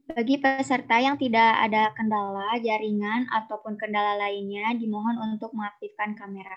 Bagi peserta yang tidak ada kendala jaringan ataupun kendala lainnya, dimohon untuk mengaktifkan kamera.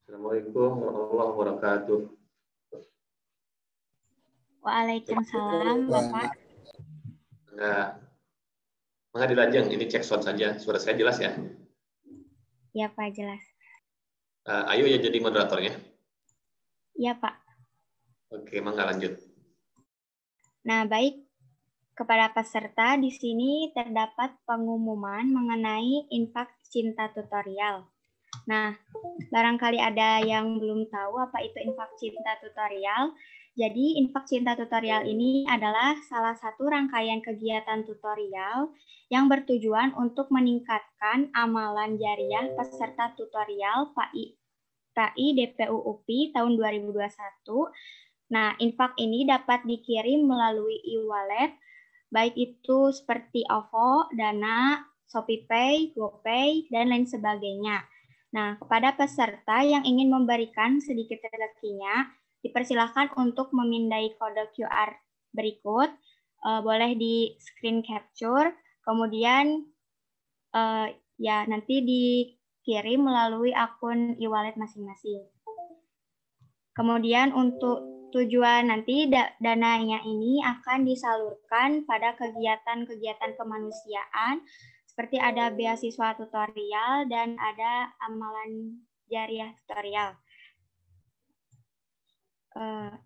Assalamualaikum warahmatullahi wabarakatuh. Waalaikumsalam, Bapak. Enggak dilajeng, ini cek sound saja. Suara saya jelas ya? Ya, Pak, jelas. Ayo ya jadi moderatornya. Iya, Pak. Oke, mangga lanjut. Nah, baik. Kepada peserta, di sini terdapat pengumuman mengenai infak cinta tutorial. Nah, barangkali ada yang belum tahu apa itu infak cinta tutorial. Jadi, infak cinta tutorial ini adalah salah satu rangkaian kegiatan tutorial yang bertujuan untuk meningkatkan amalan jariah peserta tutorial PAI DPU UPI tahun 2021. Nah, infak ini dapat dikirim melalui e-wallet, baik itu seperti OVO, Dana, ShopeePay, GoPay, dan lain sebagainya. Nah, kepada peserta yang ingin memberikan sedikit rezekinya, dipersilakan untuk memindai kode QR berikut, boleh di screen capture, kemudian ya nanti dikirim melalui akun e-wallet masing-masing. Kemudian untuk tujuan nanti dananya ini akan disalurkan pada kegiatan-kegiatan kemanusiaan seperti ada beasiswa tutorial dan ada amalan jariah tutorial.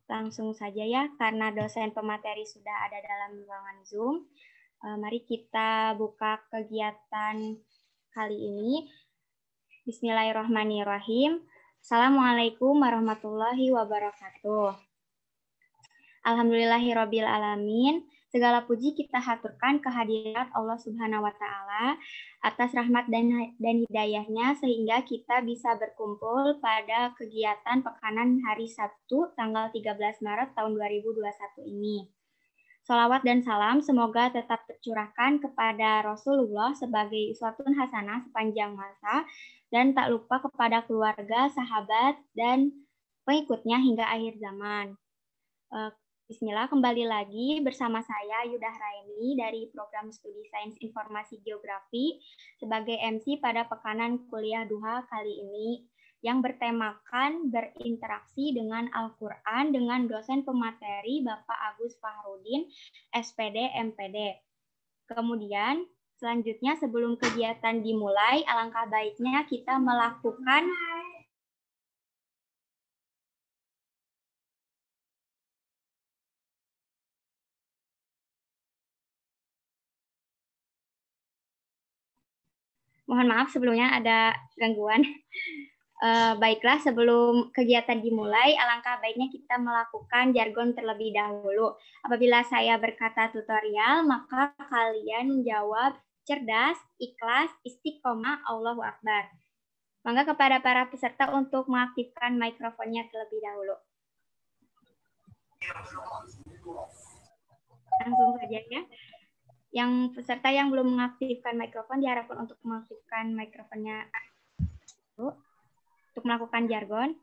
Langsung saja ya, karena dosen pemateri sudah ada dalam ruangan Zoom. Mari kita buka kegiatan kali ini. Bismillahirrahmanirrahim. Assalamualaikum warahmatullahi wabarakatuh. Alhamdulillahirabbil alamin. Segala puji kita haturkan kehadirat Allah Subhanahu wa taala atas rahmat dan hidayahnya sehingga kita bisa berkumpul pada kegiatan pekanan hari Sabtu tanggal 13 Maret tahun 2021 ini. Salawat dan salam semoga tetap tercurahkan kepada Rasulullah sebagai uswatun hasanah sepanjang masa dan tak lupa kepada keluarga, sahabat, dan pengikutnya hingga akhir zaman. Bismillah, kembali lagi bersama saya Yudah Raini dari Program Studi Sains Informasi Geografi sebagai MC pada pekanan kuliah Duha kali ini yang bertemakan berinteraksi dengan Al-Quran dengan dosen pemateri Bapak Agus Fahrudin, SPD, MPD. Kemudian selanjutnya sebelum kegiatan dimulai, alangkah baiknya kita melakukan mohon maaf sebelumnya ada gangguan. Baiklah, sebelum kegiatan dimulai, alangkah baiknya kita melakukan jargon terlebih dahulu. Apabila saya berkata tutorial, maka kalian menjawab cerdas, ikhlas, istiqomah, Allahu Akbar. Mangga kepada para peserta untuk mengaktifkan mikrofonnya terlebih dahulu. Langsung saja ya. Yang peserta yang belum mengaktifkan mikrofon diharapkan untuk mengaktifkan mikrofonnya dulu untuk melakukan jargon.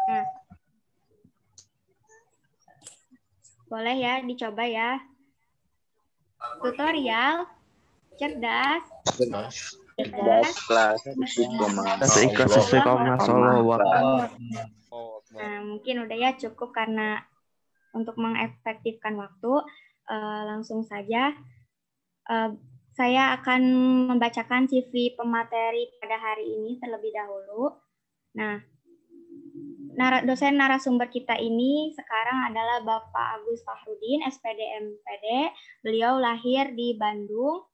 Nah, boleh ya dicoba ya. Tutorial cerdas. Seikhlas sesuai Allah. Nah, mungkin udah ya cukup karena untuk mengefektifkan waktu, langsung saja saya akan membacakan CV pemateri pada hari ini terlebih dahulu. Nah, dosen narasumber kita ini sekarang adalah Bapak Agus Fahrudin, SPD MPD. Beliau lahir di Bandung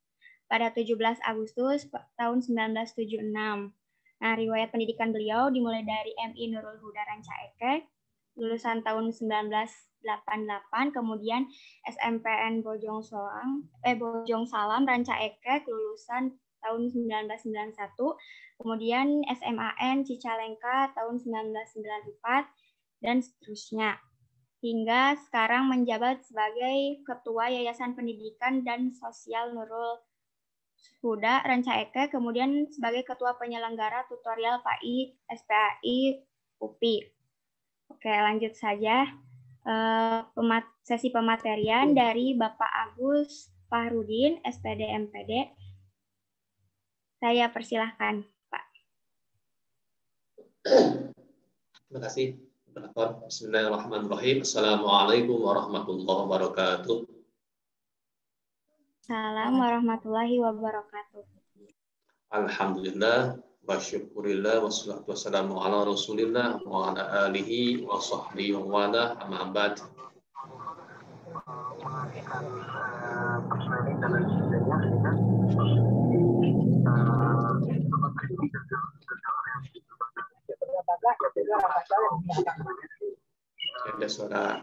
pada 17 Agustus tahun 1976. Nah, riwayat pendidikan beliau dimulai dari MI Nurul Huda Ranca Ekek, lulusan tahun 1988, kemudian SMPN Bojong Salam Ranca Ekek, lulusan tahun 1991, kemudian SMAN Cicalengka tahun 1994, dan seterusnya. Hingga sekarang menjabat sebagai Ketua Yayasan Pendidikan dan Sosial Nurul Huda Ranca Ekek, kemudian sebagai Ketua Penyelenggara Tutorial PAI SPAI UPI. Oke, lanjut saja. Sesi pematerian dari Bapak Agus Fahrudin, SPD MPD. Saya persilahkan, Pak. Terima kasih. Bismillahirrahmanirrahim. Assalamualaikum warahmatullahi wabarakatuh. Assalamualaikum warahmatullahi wabarakatuh. Alhamdulillah, wa syukurillah, wassalatu wassalamu ala rasulillah, wa ala alihi, wa sahbihi, wa wala, amma ba'd. Ada suara.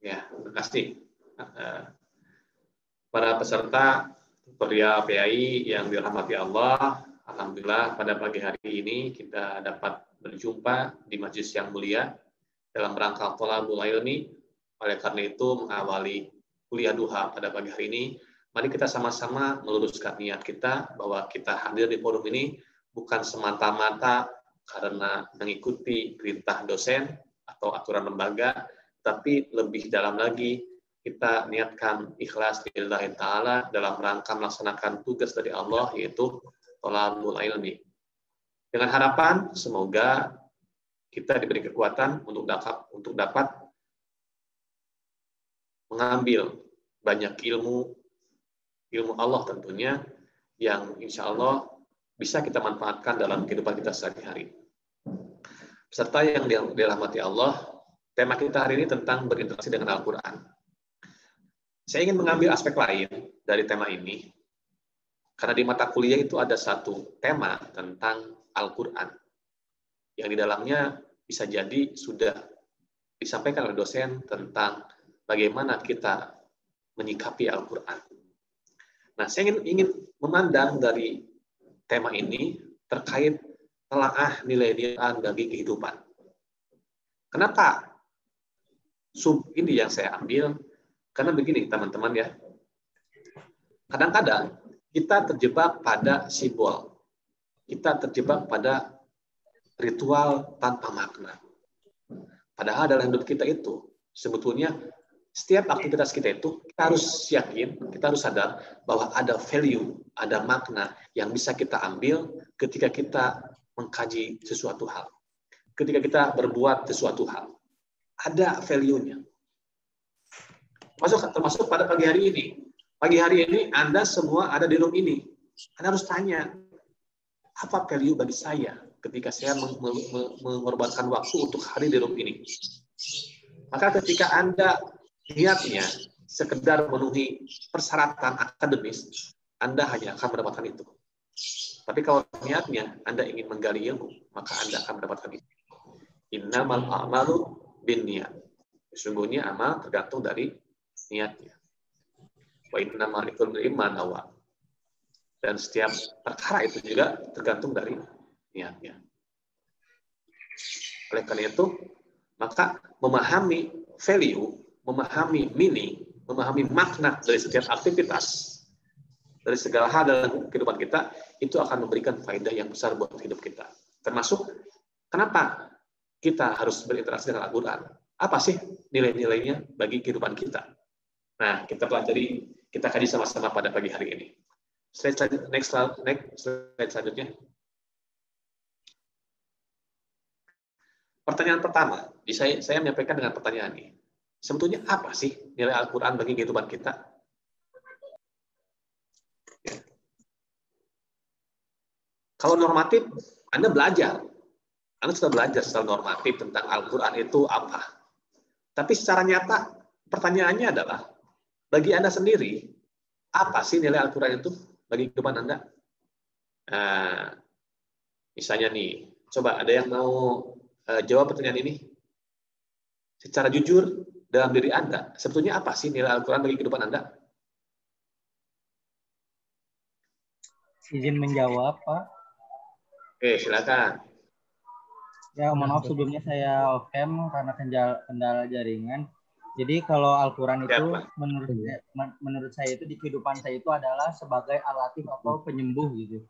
Ya, terima kasih. Para peserta tutorial PAI yang dirahmati Allah, alhamdulillah pada pagi hari ini kita dapat berjumpa di majelis yang mulia dalam rangka thalabul ilmi. Oleh karena itu mengawali kuliah duha pada pagi hari ini, mari kita sama-sama meluruskan niat kita bahwa kita hadir di forum ini bukan semata-mata karena mengikuti perintah dosen atau aturan lembaga, tapi lebih dalam lagi kita niatkan ikhlas lillahi ta'ala dalam rangka melaksanakan tugas dari Allah, yaitu thalabul ilmi. Dengan harapan semoga kita diberi kekuatan untuk dapat mengambil banyak ilmu Allah tentunya, yang insya Allah bisa kita manfaatkan dalam kehidupan kita sehari-hari. Peserta yang dirahmati Allah, tema kita hari ini tentang berinteraksi dengan Al-Quran. Saya ingin mengambil aspek lain dari tema ini, karena di mata kuliah itu ada satu tema tentang Al-Quran, yang di dalamnya bisa jadi sudah disampaikan oleh dosen tentang bagaimana kita menyikapi Al-Quran. Nah, saya ingin memandang dari tema ini terkait telaah nilai-nilai bagi kehidupan. Kenapa sub ini yang saya ambil? Karena begini teman-teman ya, kadang-kadang kita terjebak pada simbol, kita terjebak pada ritual tanpa makna. Padahal dalam hidup kita itu, sebetulnya setiap aktivitas kita itu, kita harus yakin, kita harus sadar bahwa ada value, ada makna yang bisa kita ambil ketika kita mengkaji sesuatu hal. Ketika kita berbuat sesuatu hal. Ada value-nya. Termasuk pada pagi hari ini. Pagi hari ini Anda semua ada di room ini. Anda harus tanya, apa value bagi saya ketika saya mengorbankan waktu untuk hadir di room ini. Maka ketika Anda niatnya sekedar memenuhi persyaratan akademis, Anda hanya akan mendapatkan itu. Tapi kalau niatnya Anda ingin menggali ilmu, maka Anda akan mendapatkan itu. Innamal a'malu binniyat. Sesungguhnya amal tergantung dari niatnya. Wa innamal likulli imrin ma nawa. Dan setiap perkara itu juga tergantung dari niatnya. Oleh karena itu, maka memahami value, memahami meaning, memahami makna dari setiap aktivitas dari segala hal dalam kehidupan kita, itu akan memberikan faedah yang besar buat hidup kita. Termasuk, kenapa kita harus berinteraksi dengan Al-Quran? Apa sih nilai-nilainya bagi kehidupan kita? Nah, kita pelajari, kita kaji sama-sama pada pagi hari ini. Next slide selanjutnya. Pertanyaan pertama, saya menyampaikan dengan pertanyaan ini. Sebetulnya apa sih nilai Al-Quran bagi kehidupan kita? Ya. Kalau normatif, Anda belajar. Anda sudah belajar secara normatif tentang Al-Quran itu apa. Tapi secara nyata, pertanyaannya adalah, bagi Anda sendiri, apa sih nilai Al-Quran itu bagi kehidupan Anda? Nah, misalnya nih, coba ada yang mau jawab pertanyaan ini? Secara jujur, dalam diri Anda, sebetulnya apa sih nilai Al-Quran bagi kehidupan Anda? Izin menjawab, Pak. Oke, silakan. Ya, mohon maaf sebelumnya saya off-cam karena kendala jaringan. Jadi kalau Al-Quran itu menurut saya itu di kehidupan saya itu adalah sebagai alatif atau penyembuh gitu.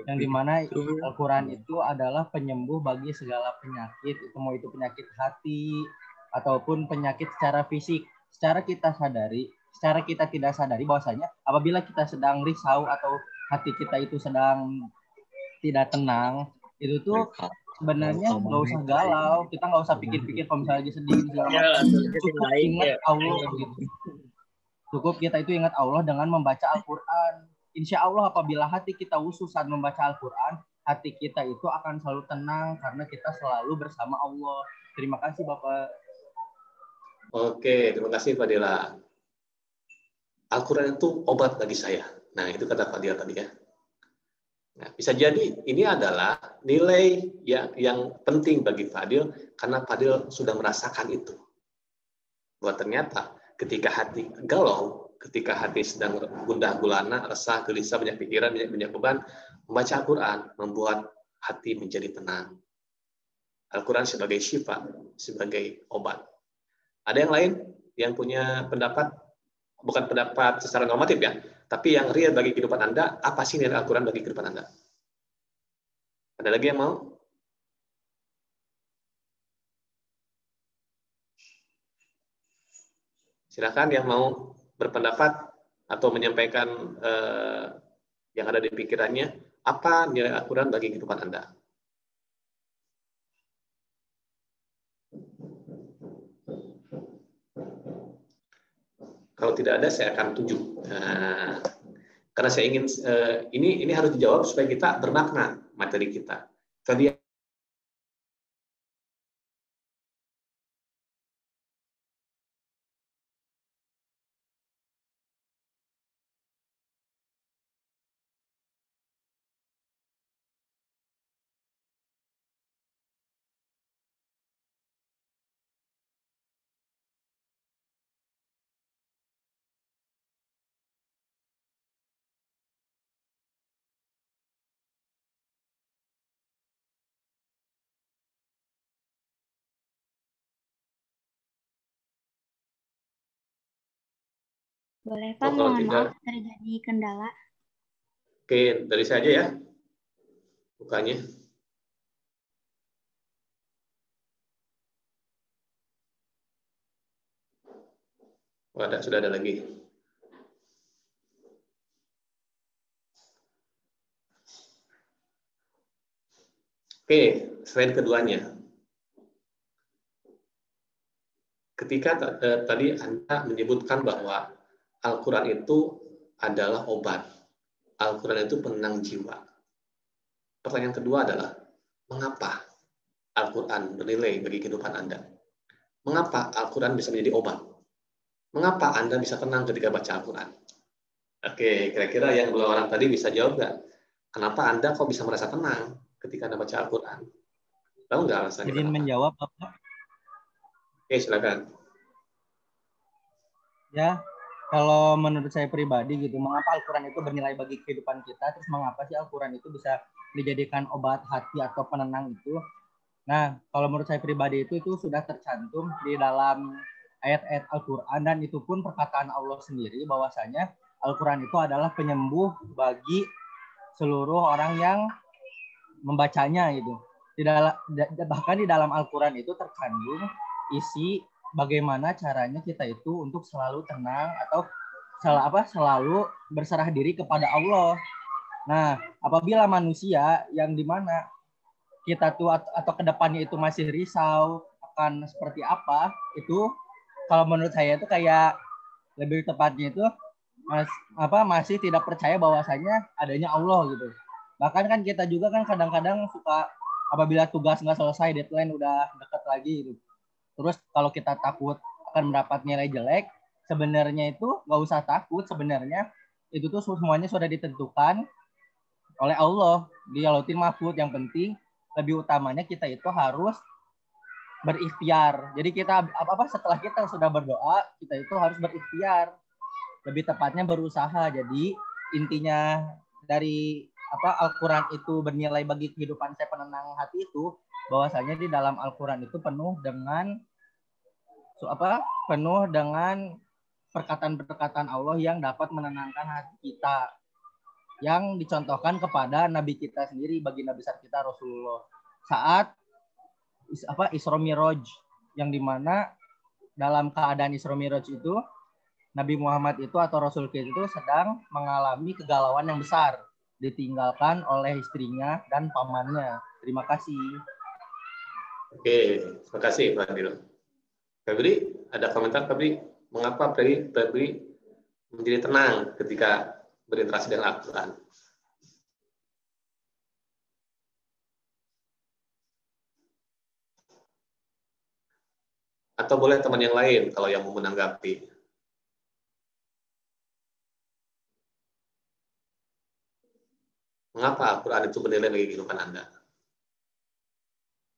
Yang dimana Al-Quran itu adalah penyembuh bagi segala penyakit, itu mau itu penyakit hati ataupun penyakit secara fisik. Secara kita tidak sadari bahwasanya apabila kita sedang risau atau hati kita itu sedang tidak tenang, itu tuh sebenarnya nggak usah galau, kita nggak usah pikir-pikir kalau misalnya lagi sedih segala macam. Cukup ingat Allah gitu. Cukup kita itu ingat Allah dengan membaca Al-Quran. Insya Allah apabila hati kita khusus saat membaca Al-Quran, hati kita itu akan selalu tenang karena kita selalu bersama Allah. Terima kasih Bapak. Oke, terima kasih Fadila. Al-Quran itu obat bagi saya. Nah, itu kata Fadila tadi ya. Nah, bisa jadi ini adalah nilai yang penting bagi Fadil karena Fadil sudah merasakan itu. Bahwa ternyata ketika hati galau, ketika hati sedang gundah gulana, resah, gelisah, banyak pikiran, banyak beban, membaca Al-Quran membuat hati menjadi tenang. Al-Quran sebagai syifa, sebagai obat. Ada yang lain yang punya pendapat, bukan pendapat secara normatif ya, tapi yang real bagi kehidupan Anda, apa sih nilai Al-Quran bagi kehidupan Anda? Ada lagi yang mau? Silakan yang mau berpendapat atau menyampaikan yang ada di pikirannya, apa nilai Al-Quran bagi kehidupan Anda? Kalau tidak ada, saya akan tunjuk. Nah, karena saya ingin ini harus dijawab supaya kita bermakna materi kita. Tadi Boleh Pak, mohon maaf terjadi kendala. Oke, dari saya aja ya. Bukannya. Oh, sudah ada lagi. Oke, selain keduanya. Ketika tadi Anda menyebutkan bahwa Al-Quran itu adalah obat. Al-Quran itu penenang jiwa. Pertanyaan kedua adalah, mengapa Al-Quran bernilai bagi kehidupan Anda? Mengapa Al-Quran bisa menjadi obat? Mengapa Anda bisa tenang ketika baca Al-Quran? Oke, kira-kira yang dua orang tadi bisa jawab nggak? Kenapa Anda kok bisa merasa tenang ketika Anda baca Al-Quran? Tahu nggak alasannya? Izin menjawab, Bapak. Oke, silakan. Ya, kalau menurut saya pribadi gitu, mengapa Al-Quran itu bernilai bagi kehidupan kita, terus mengapa sih Al-Quran itu bisa dijadikan obat hati atau penenang itu? Nah, kalau menurut saya pribadi itu sudah tercantum di dalam ayat-ayat Al-Quran, dan itu pun perkataan Allah sendiri bahwasanya Al-Quran itu adalah penyembuh bagi seluruh orang yang membacanya gitu. Bahkan di dalam Al-Quran itu terkandung isi bagaimana caranya kita itu untuk selalu tenang atau selalu berserah diri kepada Allah. Nah, apabila manusia yang dimana kita tuh atau kedepannya itu masih risau akan seperti apa, itu kalau menurut saya itu kayak lebih tepatnya itu masih tidak percaya bahwasanya adanya Allah gitu. Bahkan kan kita juga kan kadang-kadang suka apabila tugas nggak selesai, deadline udah dekat lagi gitu. Terus kalau kita takut akan mendapat nilai jelek, sebenarnya itu nggak usah takut. Sebenarnya itu tuh semuanya sudah ditentukan oleh Allah di Lauhul Mahfuz. Yang penting lebih utamanya kita itu harus berikhtiar. Jadi kita setelah kita sudah berdoa, kita itu harus berikhtiar. Lebih tepatnya berusaha. Jadi intinya dari Al-Quran itu bernilai bagi kehidupan saya, penenang hati itu bahwasanya di dalam Al-Quran itu penuh dengan perkataan-perkataan Allah yang dapat menenangkan hati kita, yang dicontohkan kepada Nabi kita sendiri, bagi Nabi besar kita Rasulullah saat Isra Miraj, yang dimana dalam keadaan Isra Miraj itu Nabi Muhammad itu atau Rasul kita itu sedang mengalami kegalauan yang besar, ditinggalkan oleh istrinya dan pamannya. Terima kasih. Oke, terima kasih Fadil. Febri, ada komentar Febri? Mengapa Febri menjadi tenang ketika berinteraksi dengan Al-Quran? Atau boleh teman yang lain kalau yang mau menanggapi? Mengapa Al-Quran itu bernilai bagi kehidupan Anda?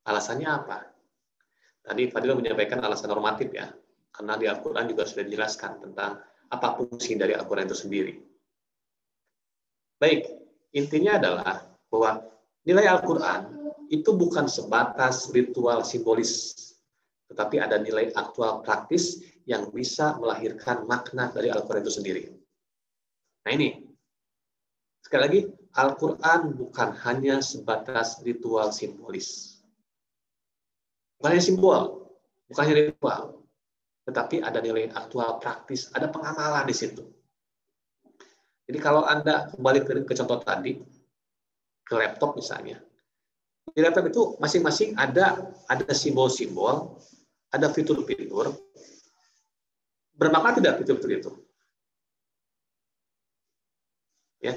Alasannya apa? Tadi Fadil menyampaikan alasan normatif ya, karena di Al-Quran juga sudah dijelaskan tentang apa fungsi dari Al-Quran itu sendiri. Baik, intinya adalah bahwa nilai Al-Quran itu bukan sebatas ritual simbolis, tetapi ada nilai aktual praktis yang bisa melahirkan makna dari Al-Quran itu sendiri. Nah ini, sekali lagi, Al-Quran bukan hanya sebatas ritual simbolis. Bukan hanya simbol, bukan hanya ritual, tetapi ada nilai aktual praktis, ada pengamalan di situ. Jadi kalau Anda kembali ke contoh tadi, ke laptop misalnya, di laptop itu masing-masing ada simbol-simbol, ada fitur-fitur. Bermakna tidak fitur-fitur itu? Ya,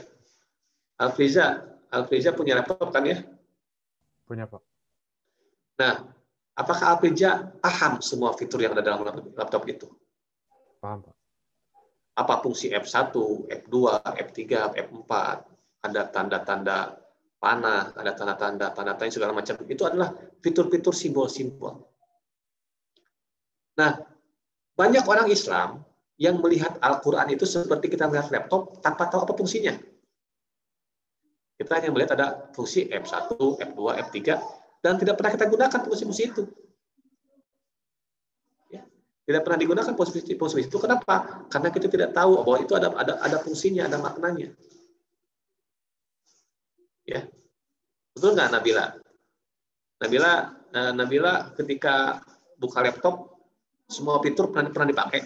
Alfriza punya laptop kan ya? Punya Pak. Nah, apakah Alfriza paham semua fitur yang ada dalam laptop itu? Paham Pak. Apa fungsi F1, F2, F3, F4, ada tanda-tanda panah, ada tanda-tanda segala macam. Itu adalah fitur-fitur simbol-simbol. Nah, banyak orang Islam yang melihat Al-Quran itu seperti kita melihat laptop tanpa tahu apa fungsinya. Kita hanya melihat ada fungsi F1, F2, F3, dan tidak pernah kita gunakan fungsi-fungsi itu. Tidak pernah digunakan fungsi itu. Kenapa? Karena kita tidak tahu bahwa itu ada fungsinya, ada maknanya. Ya, betul nggak Nabila? Nabila ketika buka laptop, semua fitur pernah dipakai?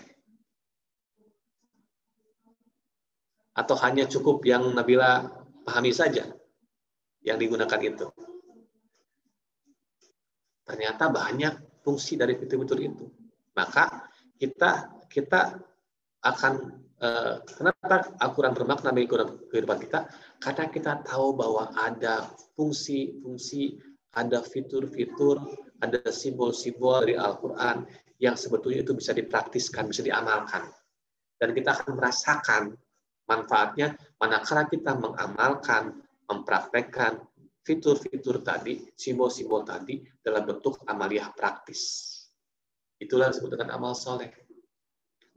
Atau hanya cukup yang Nabila pahami saja yang digunakan itu? Ternyata banyak fungsi dari fitur-fitur itu. Maka kita akan kenapa Al-Quran bermakna bagi kehidupan kita? Karena kita tahu bahwa ada fungsi-fungsi, ada fitur-fitur, ada simbol-simbol dari Al-Quran yang sebetulnya itu bisa dipraktiskan, bisa diamalkan. Dan kita akan merasakan manfaatnya manakala kita mengamalkan, mempraktekkan fitur-fitur tadi, simbol-simbol tadi dalam bentuk amaliyah praktis. Itulah disebut dengan amal soleh.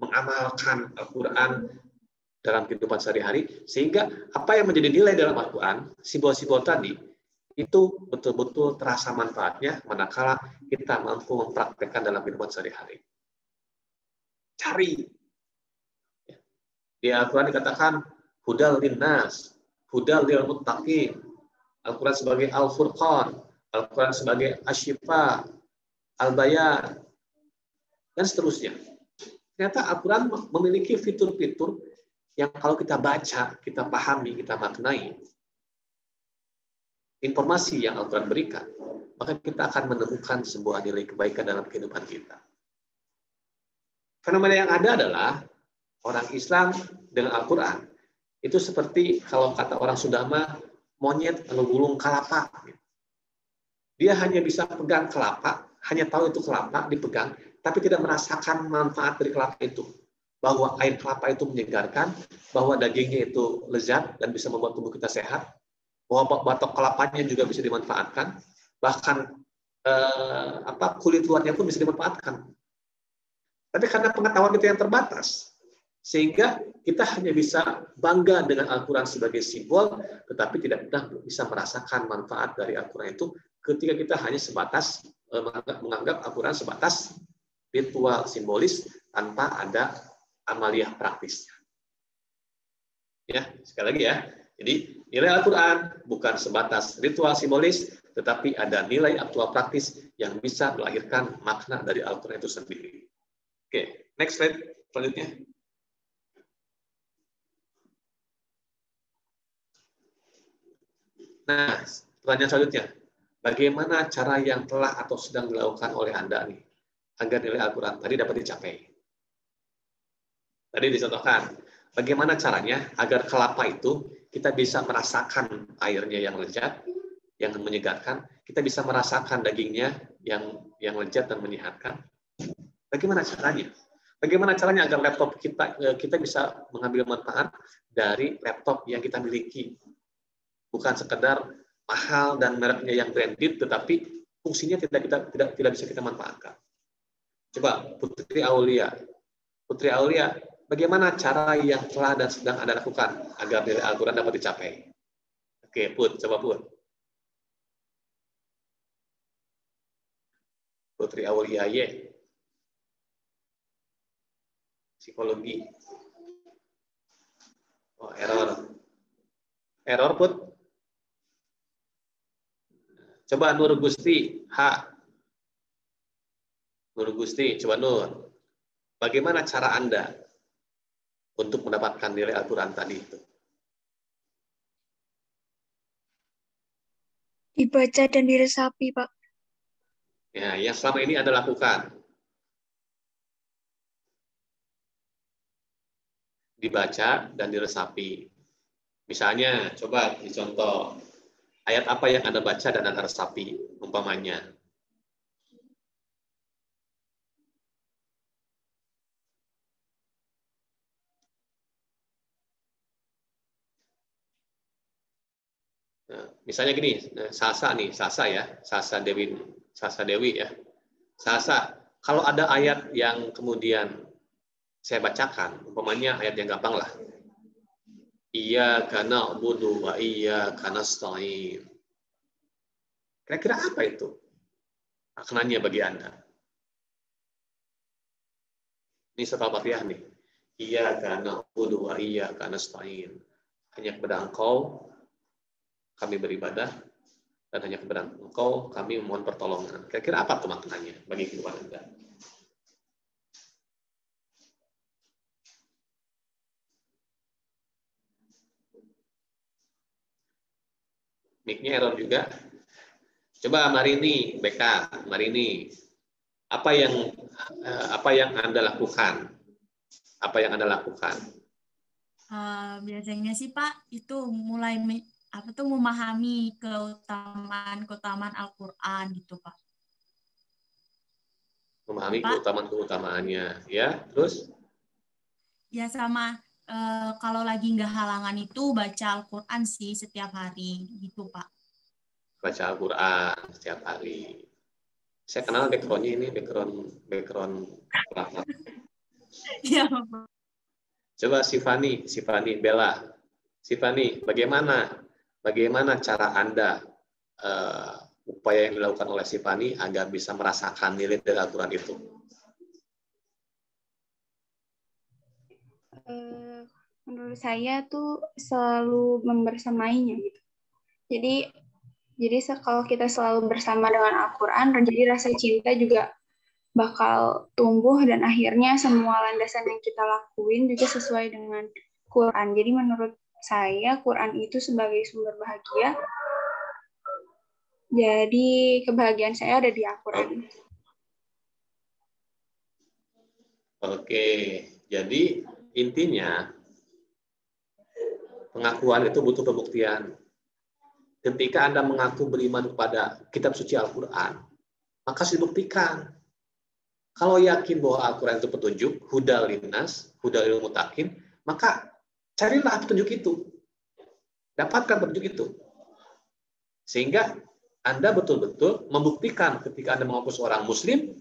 Mengamalkan Al-Quran dalam kehidupan sehari-hari, sehingga apa yang menjadi nilai dalam Al-Quran, simbol-simbol tadi, itu betul-betul terasa manfaatnya manakala kita mampu mempraktekkan dalam kehidupan sehari-hari. Cari. Di Al-Quran dikatakan hudal linnas, hudal lil muttaqin. Al-Quran sebagai Al-Furqan, Al-Quran sebagai Asy-Syifa, Al-Bayan, dan seterusnya. Ternyata Al-Quran memiliki fitur-fitur yang kalau kita baca, kita pahami, kita maknai informasi yang Al-Quran berikan, maka kita akan menemukan sebuah nilai kebaikan dalam kehidupan kita. Fenomena yang ada adalah orang Islam dengan Al-Quran itu seperti kalau kata orang Sunda mah monyet ngegulung kelapa. Dia hanya bisa pegang kelapa, hanya tahu itu kelapa dipegang, tapi tidak merasakan manfaat dari kelapa itu. Bahwa air kelapa itu menyegarkan, bahwa dagingnya itu lezat dan bisa membuat tubuh kita sehat, bahwa batok kelapanya juga bisa dimanfaatkan, bahkan kulit luarnya pun bisa dimanfaatkan. Tapi karena pengetahuan kita yang terbatas, sehingga kita hanya bisa bangga dengan Al-Quran sebagai simbol, tetapi tidak pernah bisa merasakan manfaat dari Al-Quran itu ketika kita hanya sebatas menganggap Al-Quran sebatas ritual simbolis tanpa ada amaliyah praktisnya. Ya, sekali lagi ya. Jadi nilai Al-Quran bukan sebatas ritual simbolis, tetapi ada nilai aktual praktis yang bisa melahirkan makna dari Al-Quran itu sendiri. Oke, next slide selanjutnya. Nah, pertanyaan selanjutnya, bagaimana cara yang telah atau sedang dilakukan oleh Anda nih agar nilai Al-Quran tadi dapat dicapai? Tadi dicontohkan, bagaimana caranya agar kelapa itu kita bisa merasakan airnya yang lezat, yang menyegarkan, kita bisa merasakan dagingnya yang lezat dan menyehatkan. Bagaimana caranya? Bagaimana caranya agar laptop kita bisa mengambil manfaat dari laptop yang kita miliki? Bukan sekedar mahal dan mereknya yang branded, tetapi fungsinya tidak bisa kita manfaatkan. Coba Putri Aulia, bagaimana cara yang telah dan sedang Anda lakukan agar nilai Al-Quran dapat dicapai? Oke, coba Put. Putri Aulia, psikologi. Oh, error Put. Coba Nur Gusti, Nur Gusti, coba Nur. Bagaimana cara Anda untuk mendapatkan nilai Al-Quran tadi itu? Dibaca dan diresapi, Pak. Ya, yang selama ini Anda lakukan. Dibaca dan diresapi. Misalnya, coba dicontoh. Ayat apa yang Anda baca dan Anda resapi, umpamanya. Nah, misalnya gini, Sasa Dewi ya. Sasa, kalau ada ayat yang kemudian saya bacakan, umpamanya ayat yang gampang lah. Iyyaka na'budu wa iyyaka nasta'in. Kira-kira apa itu maknanya bagi Anda? Ini surat Al-Fatihah nih. Iyyaka na'budu wa iyyaka nasta'in. Hanya kepada Engkau kami beribadah, dan hanya kepada Engkau kami memohon pertolongan. Kira-kira apa tuh maknanya bagi kehidupan Anda? Mic-nya error juga. Coba Marini, BK, Marini, apa yang Anda lakukan? Apa yang Anda lakukan? Biasanya sih Pak itu mulai memahami keutamaan Al-Quran gitu Pak. Memahami keutamaannya, ya. Terus? Ya sama kalau lagi nggak halangan itu baca Al-Quran sih setiap hari gitu Pak. Baca Al-Quran setiap hari. Saya kenal background-nya ini, background belakang. Ya, Pak. Coba Sifani Bella. Sifani, bagaimana cara Anda upaya yang dilakukan oleh Sifani agar bisa merasakan nilai dari Al-Quran itu? menurut saya tuh selalu membersamainya gitu. Jadi kalau kita selalu bersama dengan Al-Quran, jadi rasa cinta juga bakal tumbuh dan akhirnya semua landasan yang kita lakuin juga sesuai dengan Quran. Jadi menurut saya Quran itu sebagai sumber bahagia. Jadi kebahagiaan saya ada di Al-Quran. Oke, jadi intinya pengakuan itu butuh pembuktian. Ketika Anda mengaku beriman kepada kitab suci Al-Quran, maka harus dibuktikan. Kalau yakin bahwa Al-Quran itu petunjuk, hudal linnas, hudal lil muttaqin, maka carilah petunjuk itu. Dapatkan petunjuk itu. Sehingga Anda betul-betul membuktikan ketika Anda mengaku seorang muslim,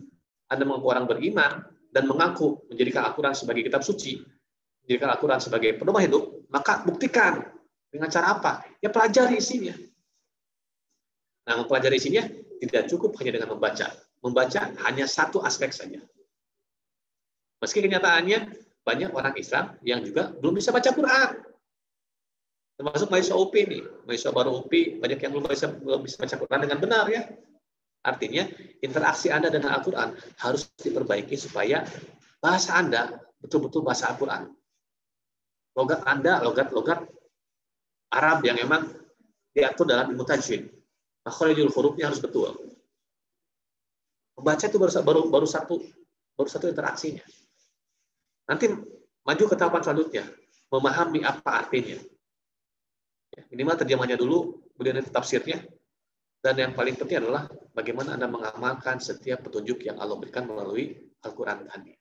Anda mengaku orang beriman, dan mengaku menjadikan Al-Quran sebagai kitab suci, menjadikan Al-Quran sebagai pedoman hidup, maka buktikan. Dengan cara apa? Ya pelajari isinya. Nah, mempelajari isinya tidak cukup hanya dengan membaca. Membaca hanya satu aspek saja. Meski kenyataannya banyak orang Islam yang juga belum bisa baca Quran. Termasuk mahasiswa UPI nih. Mahasiswa baru UPI, banyak yang belum bisa baca Quran dengan benar ya. Artinya, interaksi Anda dengan Al-Quran harus diperbaiki supaya bahasa Anda betul-betul bahasa Al-Quran. Logat Anda, logat Arab yang memang diatur dalam ilmu tajwid. Makharijul hurufnya harus betul. Membaca itu baru satu interaksinya. Nanti maju ke tahapan selanjutnya, memahami apa artinya. Minimal terjemahnya dulu, kemudian tafsirnya, dan yang paling penting adalah bagaimana Anda mengamalkan setiap petunjuk yang Allah berikan melalui Al-Quran tadi.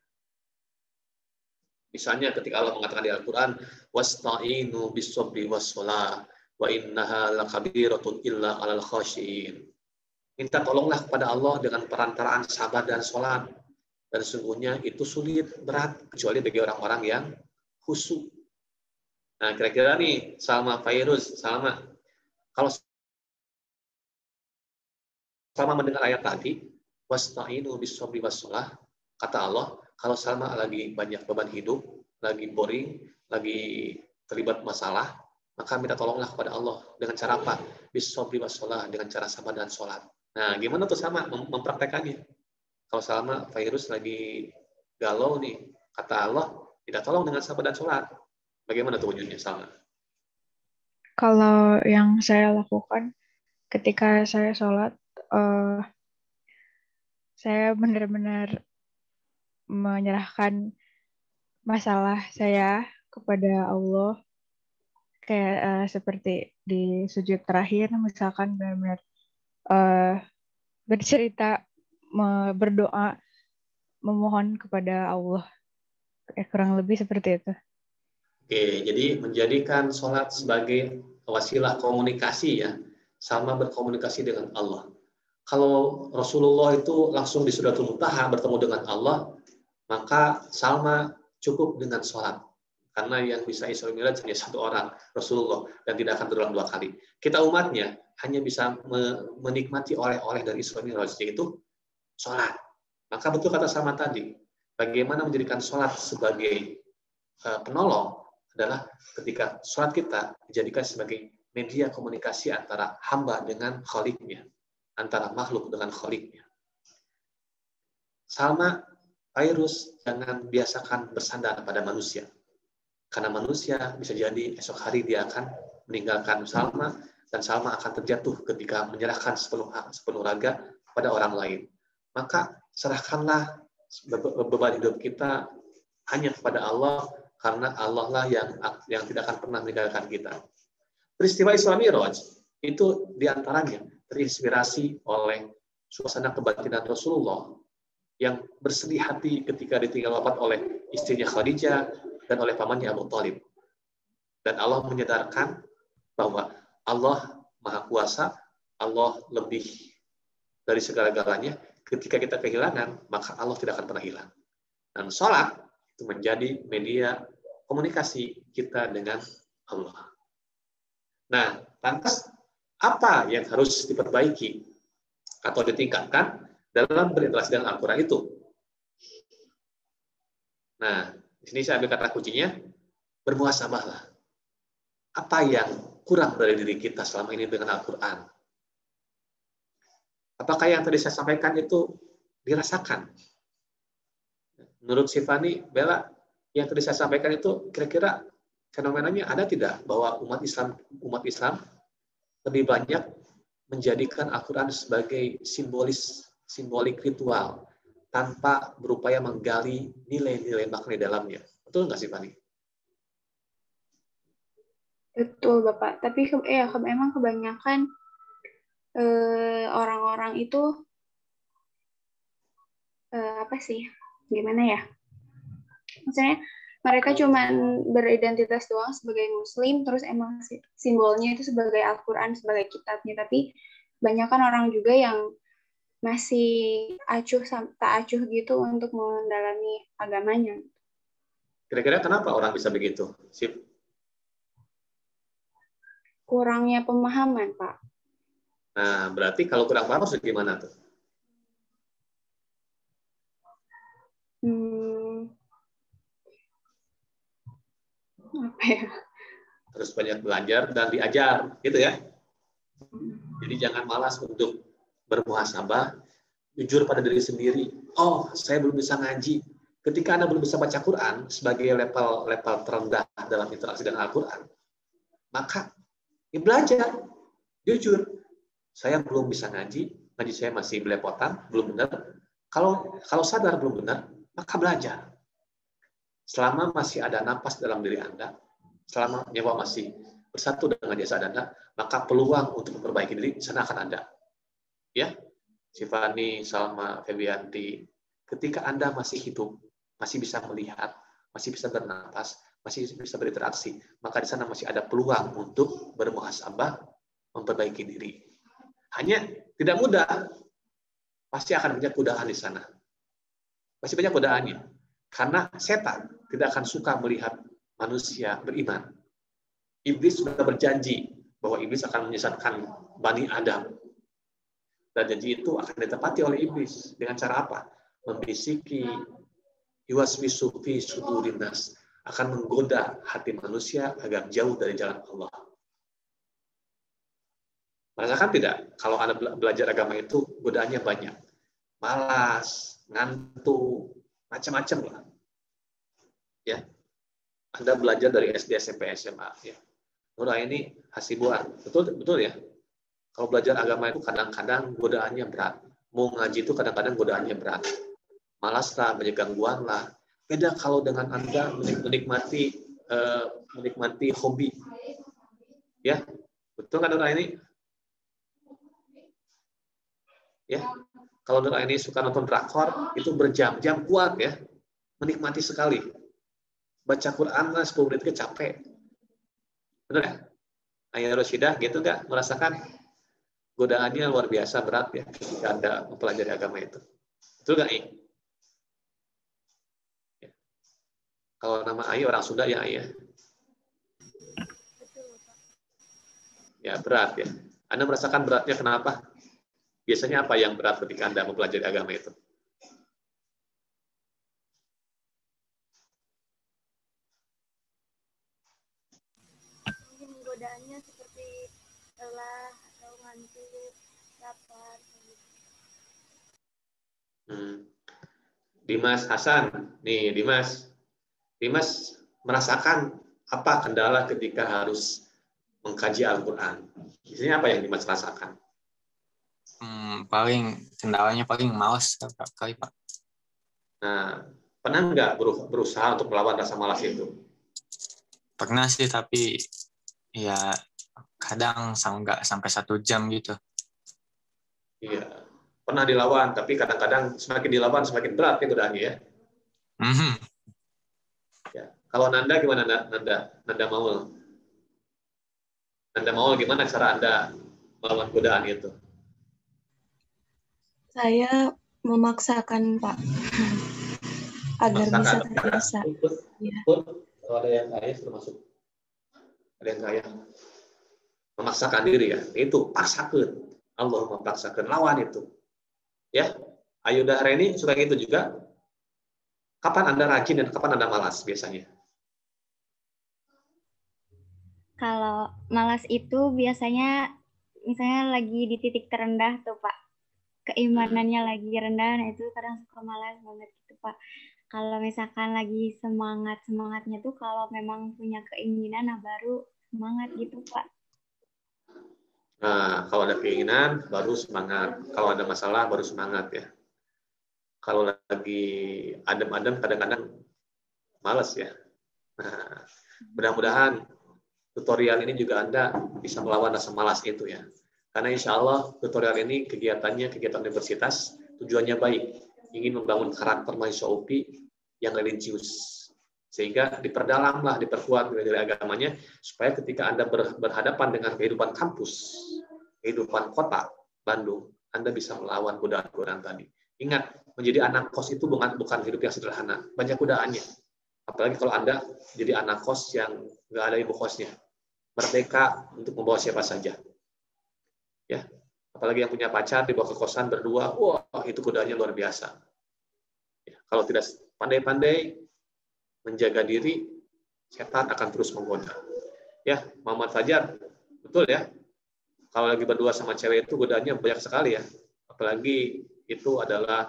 Misalnya ketika Allah mengatakan di Al-Quran, wasta'inu bis-sabri was-shalah wa innaha lakabiratun illa 'alal khashiyin. Minta tolonglah kepada Allah dengan perantaraan sabar dan sholat. Dan sesungguhnya itu sulit, berat, kecuali bagi orang-orang yang khusyuk. Nah, kira-kira nih, Salma Fairuz, Salma, kalau Salma mendengar ayat tadi, wasta'inu bis-sabri was-shalah, kata Allah, kalau Salma lagi banyak beban hidup, lagi boring, lagi terlibat masalah, maka minta tolonglah kepada Allah. Dengan cara apa? Bis-sabri was-shalah, dengan cara sabar dan sholat. Nah, gimana tuh Salma mempraktekannya? Kalau Salma Fairuz lagi galau nih, kata Allah, minta tolong dengan sabar dan sholat. Bagaimana tuh wujudnya, Salma? Kalau yang saya lakukan ketika saya sholat, saya benar-benar menyerahkan masalah saya kepada Allah. Kayak seperti di sujud terakhir, misalkan benar-benar bercerita, berdoa, memohon kepada Allah. Kurang lebih seperti itu. Oke, jadi menjadikan sholat sebagai wasilah komunikasi ya, sama berkomunikasi dengan Allah. Kalau Rasulullah itu langsung di Sidratul Muntaha bertemu dengan Allah, maka Salma cukup dengan sholat. Karena yang bisa Isra Mi'raj hanya satu orang, Rasulullah, dan tidak akan berulang 2 kali. Kita umatnya hanya bisa menikmati oleh-oleh dari Isra Mi'raj, yaitu sholat. Maka betul kata Salma tadi, bagaimana menjadikan sholat sebagai penolong adalah ketika sholat kita dijadikan sebagai media komunikasi antara hamba dengan Khaliknya, antara makhluk dengan Khaliknya. Salma Fairuz, jangan biasakan bersandar pada manusia. Karena manusia bisa jadi esok hari dia akan meninggalkan Salma, dan Salma akan terjatuh ketika menyerahkan sepenuh raga pada orang lain. Maka serahkanlah beban hidup kita hanya kepada Allah, karena Allah lah yang tidak akan pernah meninggalkan kita. Peristiwa Isra Mi'raj itu diantaranya terinspirasi oleh suasana kebatinan Rasulullah yang bersedih hati ketika ditinggal wafat oleh istrinya Khadijah dan oleh pamannya Abu Thalib. Dan Allah menyadarkan bahwa Allah Maha Kuasa, Allah lebih dari segala-galanya. Ketika kita kehilangan, maka Allah tidak akan pernah hilang. Dan sholat itu menjadi media komunikasi kita dengan Allah. Nah, lantas apa yang harus diperbaiki atau ditingkatkan dalam berinteraksi dengan Al-Quran itu? Nah, di sini saya ambil kata kuncinya, bermuhasabahlah. Apa yang kurang dari diri kita selama ini dengan Al-Quran? Apakah yang tadi saya sampaikan itu dirasakan? Menurut Sifani, Bella, yang tadi saya sampaikan itu kira-kira fenomenanya ada tidak bahwa umat Islam lebih banyak menjadikan Al-Quran sebagai simbolik ritual tanpa berupaya menggali nilai-nilai makna di dalamnya. Betul nggak sih, Fani? Betul, Bapak. Tapi memang kebanyakan orang-orang itu gimana ya? Maksudnya mereka cuma beridentitas doang sebagai Muslim, terus emang simbolnya itu sebagai Al-Quran, sebagai kitabnya. Tapi kebanyakan orang juga yang masih tak acuh gitu untuk mendalami agamanya. Kira-kira kenapa orang bisa begitu? Sip. Kurangnya pemahaman, Pak. Nah, berarti kalau kurang paham harus gimana tuh? Apa ya? Terus banyak belajar dan diajar, gitu ya. Jadi jangan malas untuk bermuhasabah, jujur pada diri sendiri. Oh, saya belum bisa ngaji. Ketika Anda belum bisa baca Quran sebagai level terendah dalam interaksi dengan Al-Quran, maka ya belajar. Jujur, saya belum bisa ngaji saya masih belepotan, belum benar. Kalau sadar belum benar, maka belajar. Selama masih ada napas dalam diri Anda, selama nyawa masih bersatu dengan jasad Anda, maka peluang untuk memperbaiki diri di sana akan ada. Ya, Sifani, Salma, Febianti, ketika Anda masih hidup, masih bisa melihat, masih bisa bernapas, masih bisa berinteraksi, maka di sana masih ada peluang untuk bermuhasabah, memperbaiki diri. Hanya tidak mudah, pasti akan banyak godaan di sana. Pasti banyak godaannya. Karena setan tidak akan suka melihat manusia beriman. Iblis sudah berjanji bahwa iblis akan menyesatkan Bani Adam. Dan janji itu akan ditepati oleh iblis. Dengan cara apa? Membisiki, yuwaswisu fi sudurin nas, akan menggoda hati manusia agar jauh dari jalan Allah. Merasakan tidak? Kalau Anda belajar agama itu, godaannya banyak. Malas, ngantuk, macam-macam lah. Ya. Anda belajar dari SD, SMP, SMA. Ya. Nurah ini hasibuan. Betul ya? Kalau belajar agama itu kadang-kadang godaannya berat. Mau ngaji itu kadang-kadang godaannya berat. Malas lah, banyak gangguan lah. Beda kalau dengan Anda menikmati hobi. Ya. Betul kan Nurah ini? Ya, kalau Nurah ini suka nonton drakor, itu berjam-jam kuat ya, menikmati sekali. Baca Quran 10 menit ke capek. Benar ya? Ayah Roshidah gitu nggak merasakan godaannya luar biasa berat ya ketika Anda mempelajari agama itu. Betul nggak, I? Ya. Kalau nama Ai orang Sunda ya, Ayah. Ya, berat ya. Anda merasakan beratnya kenapa? Biasanya apa yang berat ketika Anda mempelajari agama itu? Mungkin godaannya seperti lelah atau ngantuk, lapar. Dimas Hasan, nih Dimas merasakan apa kendala ketika harus mengkaji Al-Quran? Biasanya apa yang Dimas rasakan? Paling kendalanya paling malas kali Pak. Nah, pernah nggak berusaha untuk melawan rasa malas itu? Pernah sih, tapi ya kadang nggak sampai 1 jam gitu. Iya, pernah dilawan, tapi kadang-kadang semakin dilawan semakin berat ya godaannya ya. Ya. Kalau Nanda gimana Nanda Maul? Nanda Maul gimana cara Anda melawan godaan itu? Saya memaksakan, Pak, agar bisa terbiasa. Ya. Kalau ada yang kaya sudah masuk. Ada yang kaya. Memaksakan diri ya. Itu paksakan. Allah memaksakan, lawan itu. Ya. Ayuda Reni suka gitu juga. Kapan Anda rajin dan kapan Anda malas biasanya? Kalau malas itu biasanya misalnya lagi di titik terendah tuh Pak. Keimanannya lagi rendah, nah itu kadang suka malas banget gitu Pak. Kalau misalkan lagi semangatnya tuh kalau memang punya keinginan, nah baru semangat gitu Pak. Nah, kalau ada keinginan baru semangat. Kalau ada masalah baru semangat ya. Kalau lagi adem-adem kadang-kadang malas ya. Nah, mudah-mudahan tutorial ini juga Anda bisa melawan rasa malas itu ya. Karena insya Allah tutorial ini kegiatan universitas, tujuannya baik. Ingin membangun karakter mahasiswa UPI yang religius. Sehingga diperdalamlah, diperkuat nilai agamanya, supaya ketika Anda berhadapan dengan kehidupan kampus, kehidupan kota, Bandung, Anda bisa melawan godaan-godaan tadi. Ingat, menjadi anak kos itu bukan hidup yang sederhana. Banyak godaannya. Apalagi kalau Anda jadi anak kos yang nggak ada ibu kosnya. Merdeka untuk membawa siapa saja. Ya, apalagi yang punya pacar dibawa ke kosan berdua, wah itu godaannya luar biasa. Ya, kalau tidak pandai-pandai menjaga diri, setan akan terus menggoda. Ya, Muhammad Fajar, betul ya. Kalau lagi berdua sama cewek itu godaannya banyak sekali ya. Apalagi itu adalah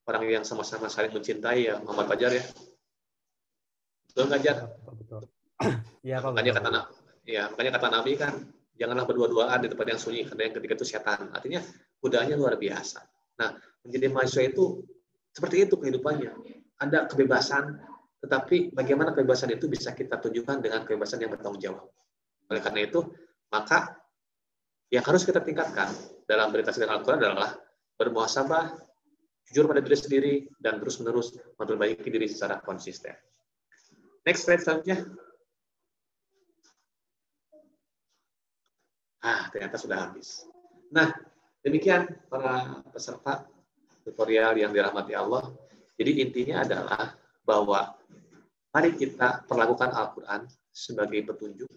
orang yang sama-sama saling mencintai ya, Muhammad Fajar ya. Betul nggak, Jar? Betul. Iya, Pak. Makanya kata Nabi kan, janganlah berdua-duaan di tempat yang sunyi, karena yang ketiga itu setan. Artinya godaannya luar biasa. Nah, menjadi mahasiswa itu seperti itu kehidupannya. Ada kebebasan, tetapi bagaimana kebebasan itu bisa kita tunjukkan dengan kebebasan yang bertanggung jawab. Oleh karena itu, maka yang harus kita tingkatkan dalam beradaptasi dengan Al-Quran adalah bermuhasabah, jujur pada diri sendiri, dan terus-menerus memperbaiki diri secara konsisten. Next slide selanjutnya. Ternyata sudah habis. Nah, demikian para peserta tutorial yang dirahmati Allah. Jadi intinya adalah bahwa mari kita perlakukan Al-Quran sebagai petunjuk,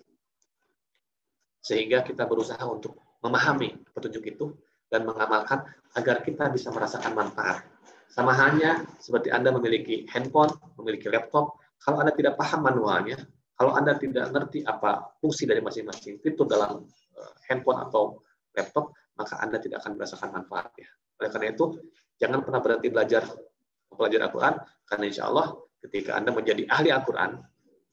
sehingga kita berusaha untuk memahami petunjuk itu dan mengamalkan agar kita bisa merasakan manfaat. Sama halnya seperti Anda memiliki handphone, memiliki laptop, kalau Anda tidak paham manualnya, kalau Anda tidak ngerti apa fungsi dari masing-masing fitur dalam handphone atau laptop, maka Anda tidak akan merasakan manfaatnya. Oleh karena itu, jangan pernah berhenti belajar Al-Quran, karena insya Allah ketika Anda menjadi ahli Al-Quran,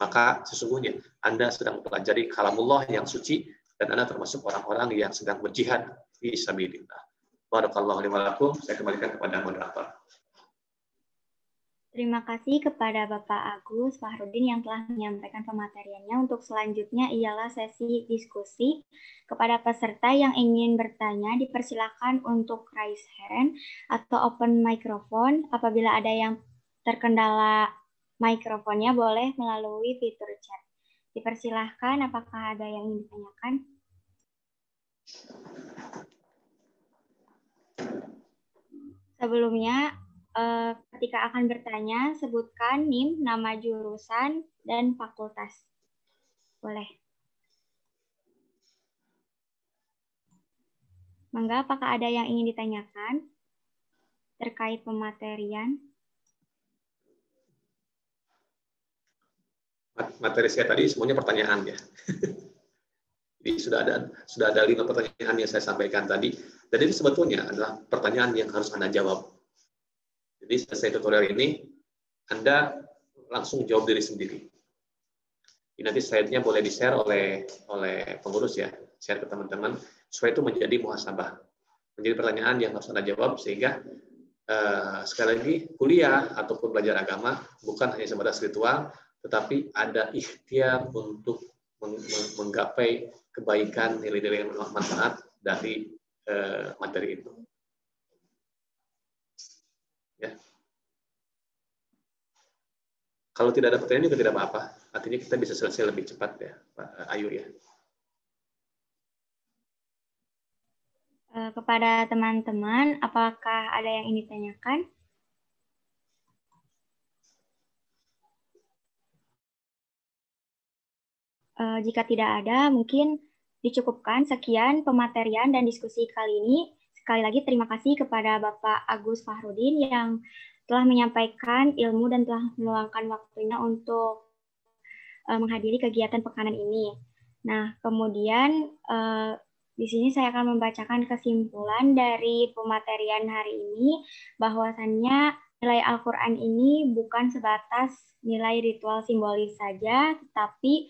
maka sesungguhnya Anda sedang mempelajari kalamullah yang suci, dan Anda termasuk orang-orang yang sedang berjihad fi sabilillah. Barakallahu li wa lakum. Saya kembalikan kepada moderator. Terima kasih kepada Bapak Agus Fahrudin yang telah menyampaikan pemateriannya. Untuk selanjutnya ialah sesi diskusi. Kepada peserta yang ingin bertanya, dipersilakan untuk raise hand atau open microphone. Apabila ada yang terkendala mikrofonnya, boleh melalui fitur chat. Dipersilahkan, apakah ada yang ingin ditanyakan? Sebelumnya, ketika akan bertanya, sebutkan NIM, nama jurusan, dan fakultas. Boleh. Mangga, apakah ada yang ingin ditanyakan terkait pematerian? Materi saya tadi semuanya pertanyaan ya. Jadi sudah ada 5 pertanyaan yang saya sampaikan tadi. Dan ini sebetulnya adalah pertanyaan yang harus Anda jawab. Jadi selesai tutorial ini, Anda langsung jawab diri sendiri. Jadi nanti slide-nya boleh di-share oleh pengurus ya, share ke teman-teman, supaya itu menjadi muhasabah. Menjadi pertanyaan yang harus Anda jawab, sehingga sekali lagi, kuliah ataupun belajar agama bukan hanya sebatas ritual, tetapi ada ikhtiar untuk menggapai kebaikan, nilai-nilai yang manfaat dari materi itu. Ya. Kalau tidak ada pertanyaan juga tidak apa-apa. Artinya kita bisa selesai lebih cepat ya, Pak Ayu ya. Kepada teman-teman, apakah ada yang ingin ditanyakan? Jika tidak ada, mungkin dicukupkan sekian pematerian dan diskusi kali ini. Sekali lagi terima kasih kepada Bapak Agus Fahrudin yang telah menyampaikan ilmu dan telah meluangkan waktunya untuk menghadiri kegiatan pekanan ini. Nah, kemudian di sini saya akan membacakan kesimpulan dari pematerian hari ini, bahwasannya nilai Al-Quran ini bukan sebatas nilai ritual simbolis saja, tetapi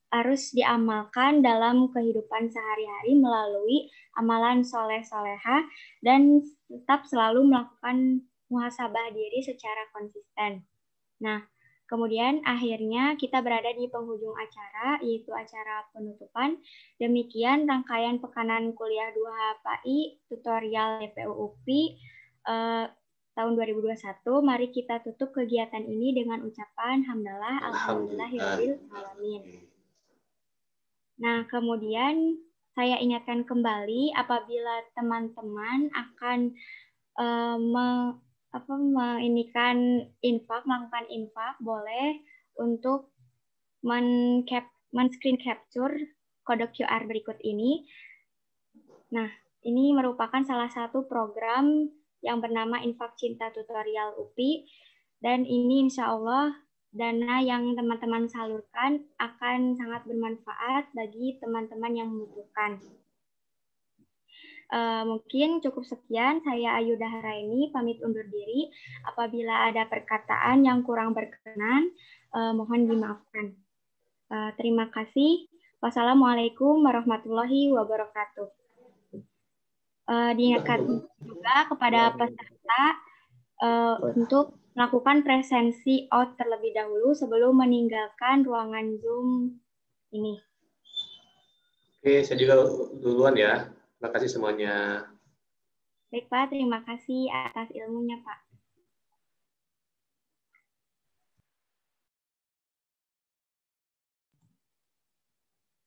harus diamalkan dalam kehidupan sehari-hari melalui amalan soleh-soleha dan tetap selalu melakukan muhasabah diri secara konsisten. Nah, kemudian akhirnya kita berada di penghujung acara, yaitu acara penutupan. Demikian rangkaian pekanan kuliah 2 HPI tutorial DPU UPI tahun 2021. Mari kita tutup kegiatan ini dengan ucapan hamdalah alhamdulillahirabbil alamin. Nah, kemudian saya ingatkan kembali apabila teman-teman akan melakukan infak, boleh untuk men-screen capture kode QR berikut ini. Nah, ini merupakan salah satu program yang bernama Infak Cinta Tutorial UPI, dan ini insya Allah dana yang teman-teman salurkan akan sangat bermanfaat bagi teman-teman yang membutuhkan. Mungkin cukup sekian, saya Ayu Dahraini pamit undur diri. Apabila ada perkataan yang kurang berkenan, mohon dimaafkan. Terima kasih. Wassalamualaikum warahmatullahi wabarakatuh. Diingatkan juga kepada peserta untuk melakukan presensi out terlebih dahulu sebelum meninggalkan ruangan Zoom ini. Oke, saya juga duluan ya. Terima kasih semuanya. Baik Pak, terima kasih atas ilmunya Pak.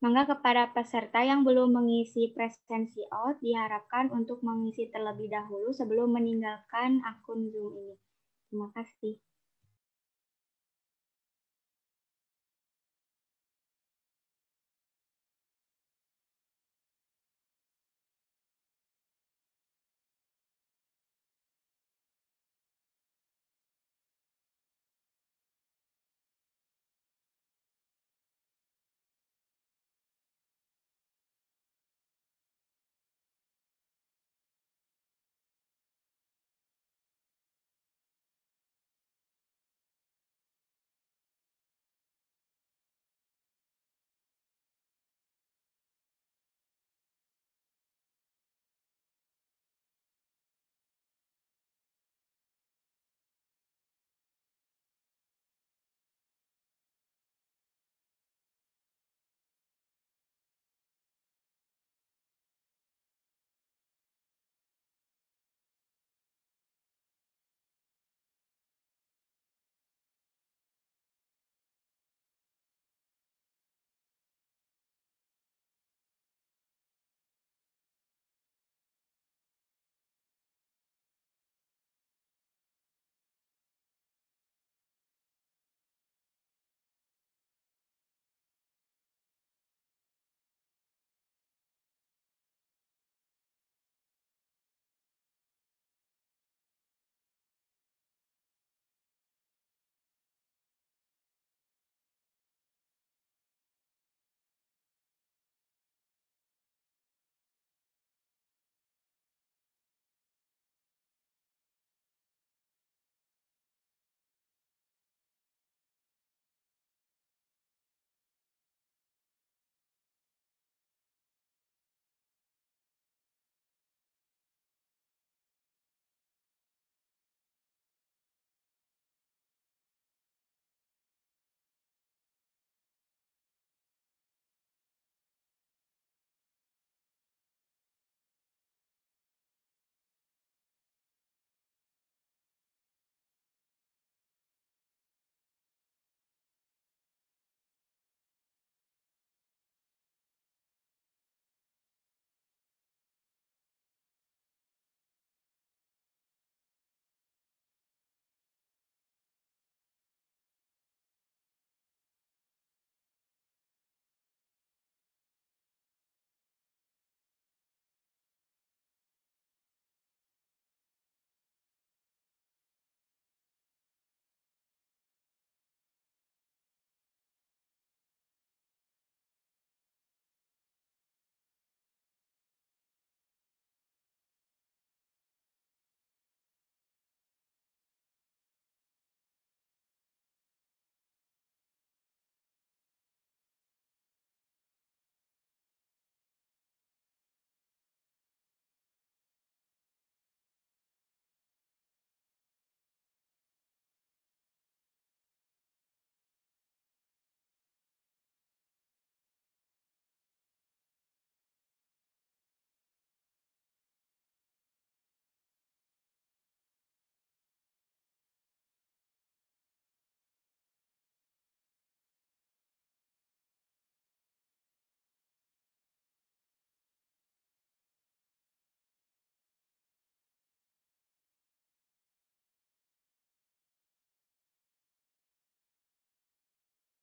Mangga kepada peserta yang belum mengisi presensi out diharapkan untuk mengisi terlebih dahulu sebelum meninggalkan akun Zoom ini. Terima kasih.